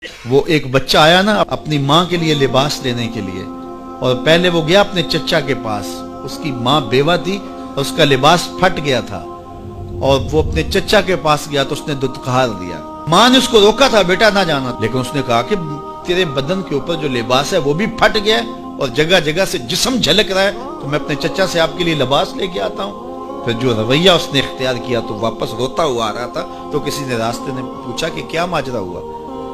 وہ ایک بچہ آیا نا اپنی ماں کے لیے لباس لینے کے لیے، اور پہلے وہ گیا اپنے چچا کے پاس. اس کی ماں بیوہ تھی اور اس کا لباس پھٹ گیا تھا، اور وہ اپنے چچا کے پاس گیا تو اس نے دتکار دیا. ماں نے اس کو روکا تھا بیٹا نہ جانا، لیکن اس نے کہا کہ تیرے بدن کے اوپر جو لباس ہے وہ بھی پھٹ گیا اور جگہ جگہ سے جسم جھلک رہا ہے، تو میں اپنے چچا سے آپ کے لیے لباس لے کے آتا ہوں. پھر جو رویہ اس نے اختیار کیا تو واپس روتا ہوا آ رہا تھا، تو کسی نے راستے نے پوچھا کہ کیا ماجرا ہوا.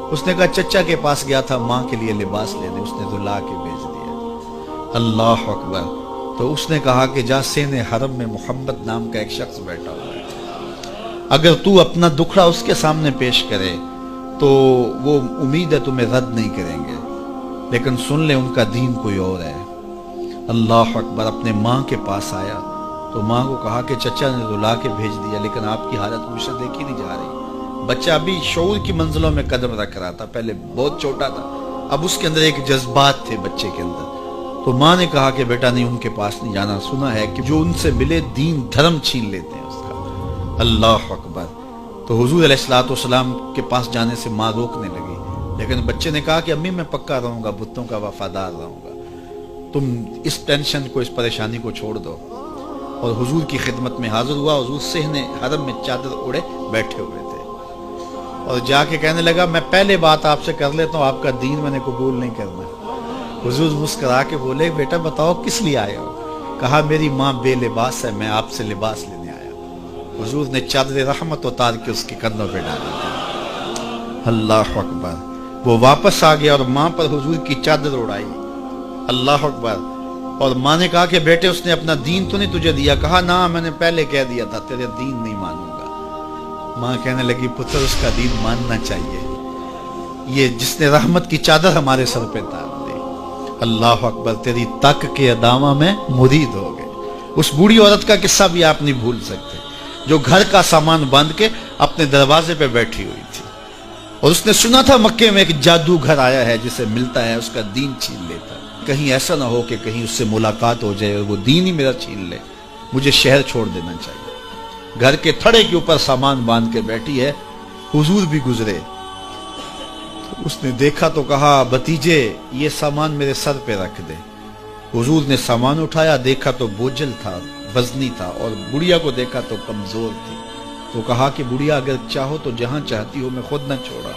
اس نے کہا چچا کے پاس گیا تھا ماں کے لیے لباس لینے، اس نے دلا کے بھیج دیا. اللہ اکبر. تو اس نے کہا کہ جا سین حرم میں محمد نام کا ایک شخص بیٹھا ہوا ہے، اگر تو اپنا دکھڑا اس کے سامنے پیش کرے تو وہ امید ہے تمہیں رد نہیں کریں گے، لیکن سن لے ان کا دین کوئی اور ہے. اللہ اکبر. اپنے ماں کے پاس آیا تو ماں کو کہا کہ چچا نے دلا کے بھیج دیا، لیکن آپ کی حالت مجھ سے دیکھی نہیں جا رہی. بچہ ابھی شعور کی منزلوں میں قدم رکھ رہا تھا، پہلے بہت چھوٹا تھا، اب اس کے اندر ایک جذبات تھے بچے کے اندر. تو ماں نے کہا کہ بیٹا نہیں ان کے پاس نہیں جانا، سنا ہے کہ جو ان سے ملے دین دھرم چھین لیتے ہیں اس کا. اللہ اکبر. تو حضور علیہ الصلوۃ والسلام کے پاس جانے سے ماں روکنے لگی، لیکن بچے نے کہا کہ امی میں پکا رہوں گا، بتوں کا وفادار رہوں گا، تم اس ٹینشن کو اس پریشانی کو چھوڑ دو. اور حضور کی خدمت میں حاضر ہوا. حضور صحن حرم میں چادر اوڑے بیٹھے ہوئے تھے، اور جا کے کہنے لگا میں پہلے بات آپ سے کر لیتا ہوں، آپ کا دین میں نے قبول نہیں کرنا. حضور مسکرا کے بولے بیٹا بتاؤ کس لیے آئے ہو؟ کہا میری ماں بے لباس ہے، میں آپ سے لباس لینے آیا ہوں. حضور نے چادر رحمت اتار کے اس کے کندھوں پہ ڈالی. اللہ اکبر. وہ واپس آ گیا اور ماں پر حضور کی چادر اڑائی. اللہ اکبر. اور ماں نے کہا کہ بیٹے اس نے اپنا دین تو نہیں تجھے دیا؟ کہا نہ میں نے پہلے کہہ دیا تھا تیرے دین نہیں مانوں گا. ماں کہنے لگی پتر اس کا دین ماننا چاہیے، یہ جس نے رحمت کی چادر ہمارے سر پہ تار دی. اللہ اکبر. تیری تک کے ادامہ میں مرید ہو گئے. اس بوڑھی عورت کا قصہ بھی آپ نہیں بھول سکتے، جو گھر کا سامان باندھ کے اپنے دروازے پہ بیٹھی ہوئی تھی، اور اس نے سنا تھا مکے میں ایک جادوگر آیا ہے جسے ملتا ہے اس کا دین چھین لیتا ہے، کہیں ایسا نہ ہو کہ کہیں اس سے ملاقات ہو جائے اور وہ دین ہی میرا چھین لے، مجھے شہر چھوڑ دینا چاہیے. گھر کے تھڑے کے اوپر سامان باندھ کے بیٹھی ہے. حضور بھی گزرے، اس نے دیکھا تو کہا بھتیجے یہ سامان میرے سر پہ رکھ دے. حضور نے سامان اٹھایا، دیکھا تو بوجھل تھا، وزنی تھا، اور بڑھیا کو دیکھا تو کمزور تھی. تو کہا کہ بڑھیا اگر چاہو تو جہاں چاہتی ہو میں خود نہ چھوڑا.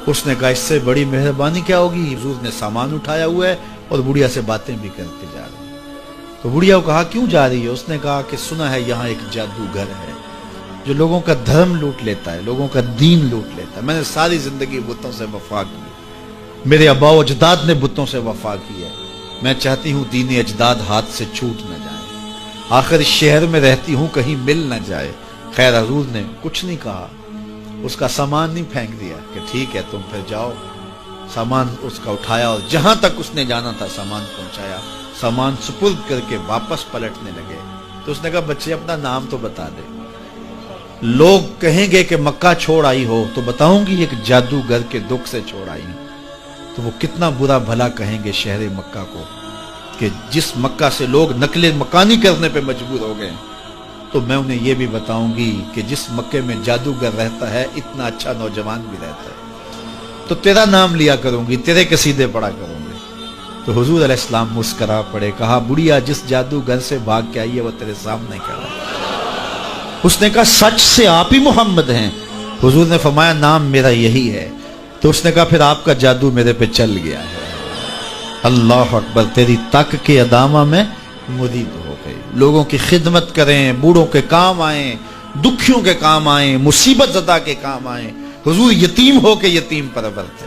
اس نے کہا اس سے بڑی مہربانی کیا ہوگی؟ حضور نے سامان اٹھایا ہوا ہے اور بڑھیا سے باتیں بھی کرتے جا رہے ہیں. تو بڑھیا کو کہا کیوں جا رہی ہے؟ اس نے کہا کہ سنا ہے یہاں ایک جادوگر ہے جو لوگوں کا دھرم لوٹ لیتا ہے، لوگوں کا دین لوٹ لیتا ہے. میں نے ساری زندگی بتوں سے وفا کی، میرے آباء و اجداد نے بتوں سے وفا کی ہے، میں چاہتی ہوں دین اجداد ہاتھ سے چھوٹ نہ جائے، آخر اس شہر میں رہتی ہوں کہیں مل نہ جائے. خیر حضور نے کچھ نہیں کہا، اس کا سامان نہیں پھینک دیا کہ ٹھیک ہے تم پھر جاؤ. سامان اس کا اٹھایا اور جہاں تک اس نے جانا تھا سامان پہنچایا. سامان سپرد کر کے واپس پلٹنے لگے. تو اس نے کہا بچے اپنا نام تو بتا دے، لوگ کہیں گے کہ مکہ چھوڑ آئی ہو تو بتاؤں گی ایک جادوگر کے دکھ سے چھوڑ آئی ہوں. تو وہ کتنا برا بھلا کہیں گے شہر مکہ کو کہ جس مکہ سے لوگ نقل مکانی کرنے پہ مجبور ہو گئے. تو میں انہیں یہ بھی بتاؤں گی کہ جس مکے میں جادوگر رہتا ہے اتنا اچھا نوجوان بھی رہتا ہے، تو تیرا نام لیا کروں گی، تیرے قصیدے پڑھا کروں گی. تو حضور علیہ السلام مسکرا پڑے، کہا بڑھیا جس جادوگر سے بھاگ کے آئی ہے وہ تیرے سامنے کھڑا ہے. اس نے کہا سچ سے آپ ہی محمد ہیں؟ حضور نے فرمایا نام میرا یہی ہے. تو اس نے کہا پھر آپ کا جادو میرے پہ چل گیا ہے. اللہ اکبر. تیری تک کے ادامہ میں مرید ہو گئی. لوگوں کی خدمت کریں، بوڑھوں کے کام آئیں، دکھیوں کے کام آئیں، مصیبت زدہ کے کام آئیں. حضور یتیم ہو کے یتیم پرور تھے،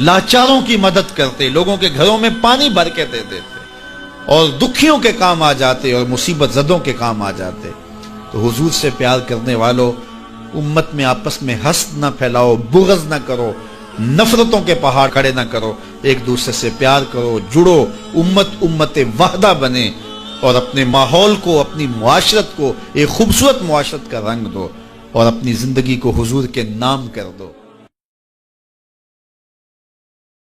لاچاروں کی مدد کرتے، لوگوں کے گھروں میں پانی بھر کے دے دیتے، اور دکھیوں کے کام آ جاتے اور مصیبت زدوں کے کام آ جاتے. تو حضور سے پیار کرنے والوں، امت میں آپس میں حسد نہ پھیلاؤ، بغض نہ کرو، نفرتوں کے پہاڑ کھڑے نہ کرو، ایک دوسرے سے پیار کرو، جڑو، امت وحدہ بنے، اور اپنے ماحول کو، اپنی معاشرت کو ایک خوبصورت معاشرت کا رنگ دو، اور اپنی زندگی کو حضور کے نام کر دو.